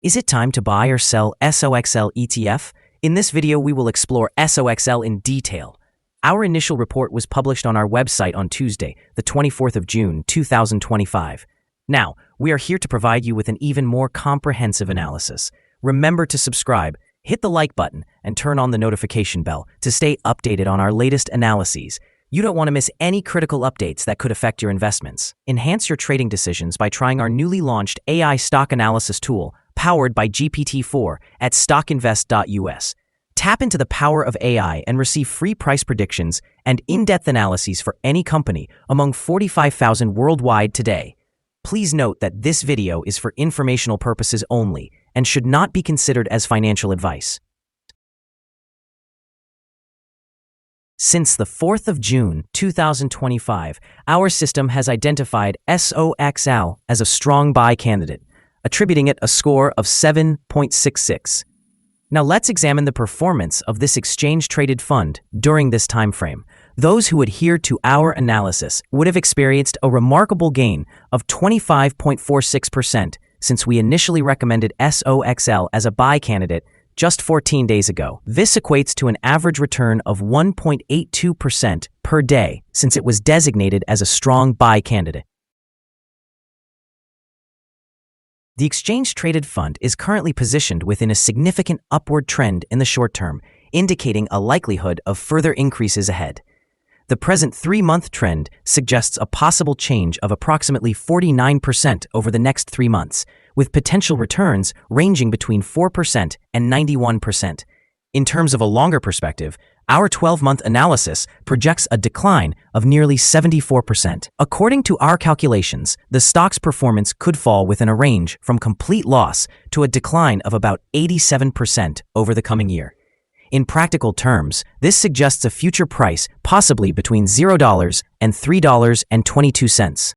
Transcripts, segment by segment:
Is it time to buy or sell SOXL ETF? In this video, we will explore SOXL in detail. Our initial report was published on our website on Tuesday, the 24th of June, 2025. Now, we are here to provide you with an even more comprehensive analysis. Remember to subscribe, hit the like button, and turn on the notification bell to stay updated on our latest analyses. You don't want to miss any critical updates that could affect your investments. Enhance your trading decisions by trying our newly launched AI stock analysis tool, powered by GPT-4 at StockInvest.us. Tap into the power of AI and receive free price predictions and in-depth analyses for any company among 45,000 worldwide today. Please note that this video is for informational purposes only and should not be considered as financial advice. Since the 4th of June, 2025, our system has identified SOXL as a strong buy candidate, attributing it a score of 7.66. Now let's examine the performance of this exchange-traded fund during this time frame. Those who adhered to our analysis would have experienced a remarkable gain of 25.46% since we initially recommended SOXL as a buy candidate just 14 days ago. This equates to an average return of 1.82% per day since it was designated as a strong buy candidate. The exchange-traded fund is currently positioned within a significant upward trend in the short term, indicating a likelihood of further increases ahead. The present 3-month trend suggests a possible change of approximately 49% over the next 3 months, with potential returns ranging between 4% and 91%. In terms of a longer perspective, our 12-month analysis projects a decline of nearly 74%. According to our calculations, the stock's performance could fall within a range from complete loss to a decline of about 87% over the coming year. In practical terms, this suggests a future price possibly between $0 and $3.22.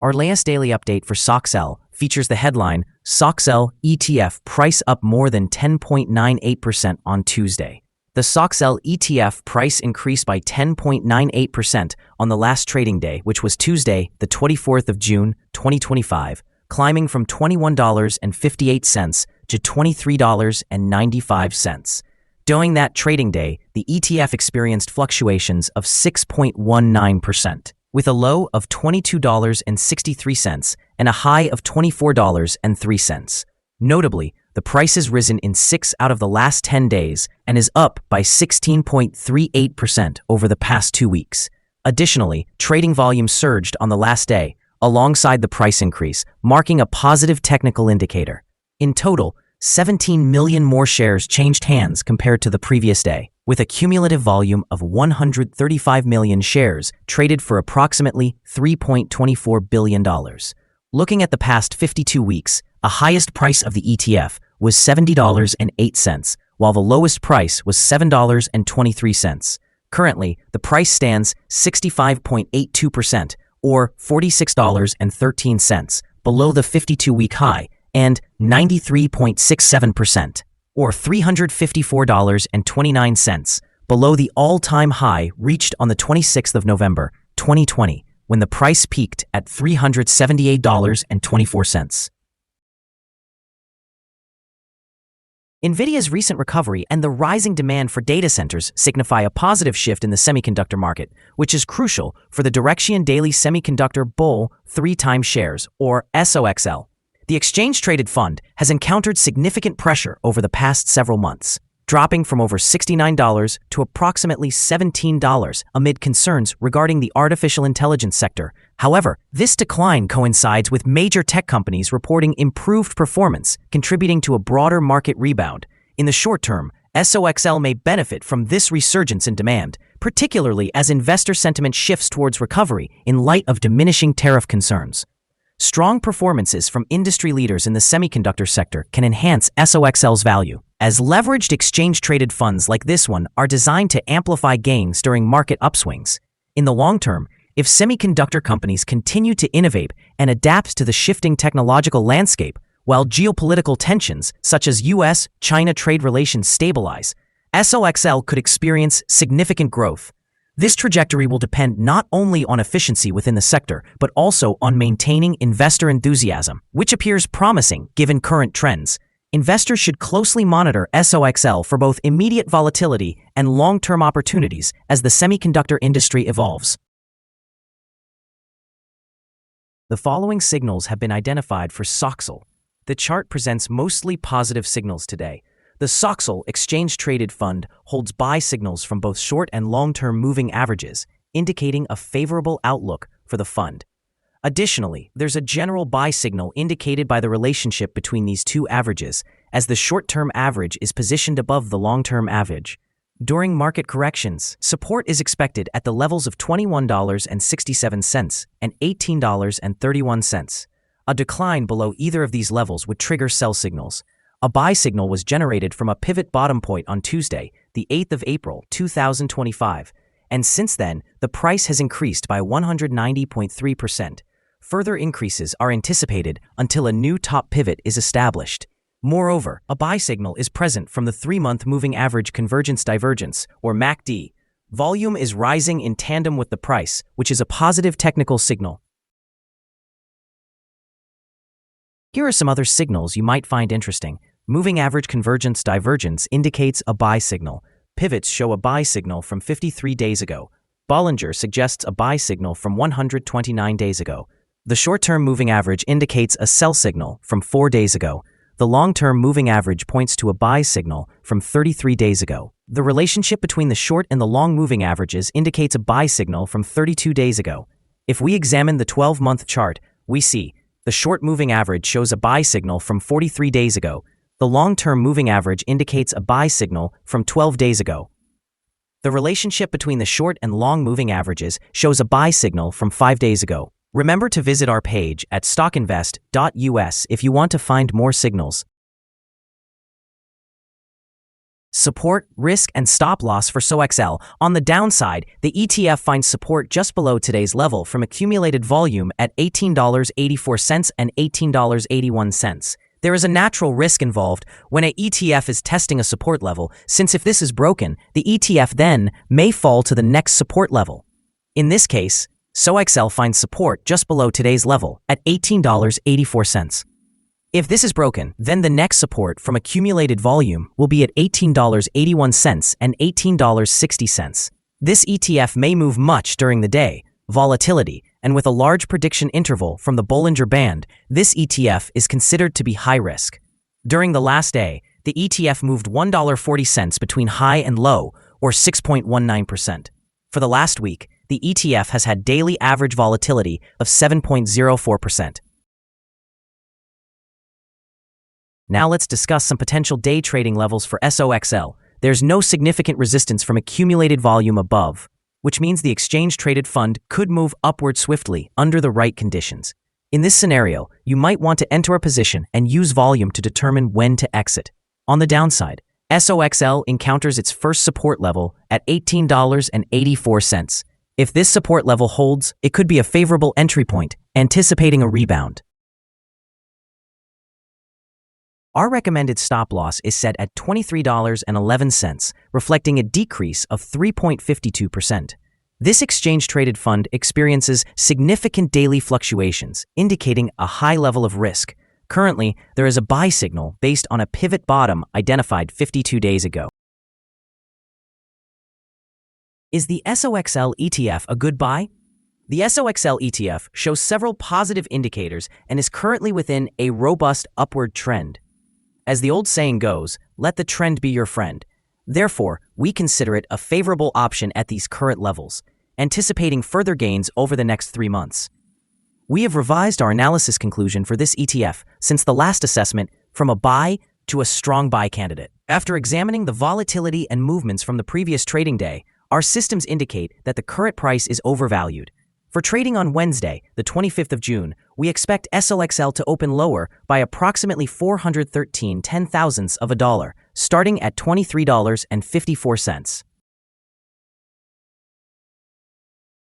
Our latest daily update for SOXL features the headline, SOXL ETF price up more than 10.98% on Tuesday. The SOXL ETF price increased by 10.98% on the last trading day, which was Tuesday, the 24th of June, 2025, climbing from $21.58 to $23.95. During that trading day, the ETF experienced fluctuations of 6.19%. with a low of $22.63 and a high of $24.03. Notably, the price has risen in 6 out of the last 10 days and is up by 16.38% over the past 2 weeks. Additionally, trading volume surged on the last day, alongside the price increase, marking a positive technical indicator. In total, 17 million more shares changed hands compared to the previous day, with a cumulative volume of 135 million shares traded for approximately $3.24 billion. Looking at the past 52 weeks, a highest price of the ETF was $70.08, while the lowest price was $7.23. Currently, the price stands 65.82%, or $46.13, below the 52-week high, and 93.67%, or $354.29, below the all-time high reached on the 26th of November, 2020, when the price peaked at $378.24. Nvidia's recent recovery and the rising demand for data centers signify a positive shift in the semiconductor market, which is crucial for the Direxion Daily Semiconductor Bull 3x shares, or SOXL. The exchange-traded fund has encountered significant pressure over the past several months, dropping from over $69 to approximately $17 amid concerns regarding the artificial intelligence sector. However, this decline coincides with major tech companies reporting improved performance, contributing to a broader market rebound. In the short term, SOXL may benefit from this resurgence in demand, particularly as investor sentiment shifts towards recovery in light of diminishing tariff concerns. Strong performances from industry leaders in the semiconductor sector can enhance SOXL's value, as leveraged exchange-traded funds like this one are designed to amplify gains during market upswings. In the long term, if semiconductor companies continue to innovate and adapt to the shifting technological landscape, while geopolitical tensions such as US-China trade relations stabilize, SOXL could experience significant growth. This trajectory will depend not only on efficiency within the sector, but also on maintaining investor enthusiasm, which appears promising given current trends. Investors should closely monitor SOXL for both immediate volatility and long-term opportunities as the semiconductor industry evolves. The following signals have been identified for SOXL. The chart presents mostly positive signals today. The SOXL exchange-traded fund holds buy signals from both short and long-term moving averages, indicating a favorable outlook for the fund. Additionally, there's a general buy signal indicated by the relationship between these two averages, as the short-term average is positioned above the long-term average. During market corrections, support is expected at the levels of $21.67 and $18.31. A decline below either of these levels would trigger sell signals. A buy signal was generated from a pivot bottom point on Tuesday, the 8th of April, 2025, and since then, the price has increased by 190.3%. Further increases are anticipated until a new top pivot is established. Moreover, a buy signal is present from the 3-month moving average convergence divergence, or MACD. Volume is rising in tandem with the price, which is a positive technical signal. Here are some other signals you might find interesting. Moving average convergence divergence indicates a buy signal. Pivots show a buy signal from 53 days ago. Bollinger suggests a buy signal from 129 days ago. The short-term moving average indicates a sell signal from 4 days ago. The long-term moving average points to a buy signal from 33 days ago. The relationship between the short and the long moving averages indicates a buy signal from 32 days ago. If we examine the 12-month chart, we see the short moving average shows a buy signal from 43 days ago. The long-term moving average indicates a buy signal from 12 days ago. The relationship between the short and long moving averages shows a buy signal from 5 days ago. Remember to visit our page at StockInvest.us if you want to find more signals. Support, risk, and stop loss for SOXL. On the downside, the ETF finds support just below today's level from accumulated volume at $18.84 and $18.81. There is a natural risk involved when an ETF is testing a support level, since if this is broken, the ETF then may fall to the next support level. In this case, SOXL finds support just below today's level at $18.84. If this is broken, then the next support from accumulated volume will be at $18.81 and $18.60. This ETF may move much during the day, volatility, and with a large prediction interval from the Bollinger Band, this ETF is considered to be high risk. During the last day, the ETF moved $1.40 between high and low, or 6.19%. For the last week, the ETF has had daily average volatility of 7.04%. Now let's discuss some potential day trading levels for SOXL. There's no significant resistance from accumulated volume above, which means the exchange-traded fund could move upward swiftly under the right conditions. In this scenario, you might want to enter a position and use volume to determine when to exit. On the downside, SOXL encounters its first support level at $18.84. If this support level holds, it could be a favorable entry point, anticipating a rebound. Our recommended stop loss is set at $23.11, reflecting a decrease of 3.52%. This exchange-traded fund experiences significant daily fluctuations, indicating a high level of risk. Currently, there is a buy signal based on a pivot bottom identified 52 days ago. Is the SOXL ETF a good buy? The SOXL ETF shows several positive indicators and is currently within a robust upward trend. As the old saying goes, let the trend be your friend. Therefore, we consider it a favorable option at these current levels, anticipating further gains over the next 3 months. We have revised our analysis conclusion for this ETF since the last assessment from a buy to a strong buy candidate. After examining the volatility and movements from the previous trading day, our systems indicate that the current price is overvalued. For trading on Wednesday, the 25th of June, we expect SOXL to open lower by approximately 413 ten-thousandths of a dollar, starting at $23.54.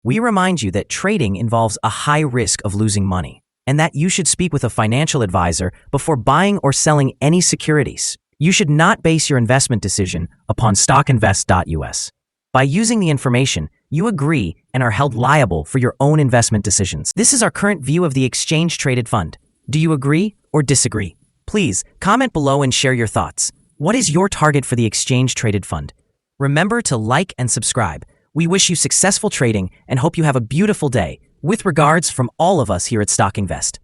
We remind you that trading involves a high risk of losing money, and that you should speak with a financial advisor before buying or selling any securities. You should not base your investment decision upon StockInvest.us. By using the information, You agree and are held liable for your own investment decisions. This is our current view of the exchange-traded fund. Do you agree or disagree? Please comment below and share your thoughts. What is your target for the exchange-traded fund? Remember to like and subscribe. We wish you successful trading and hope you have a beautiful day. With regards from all of us here at StockInvest.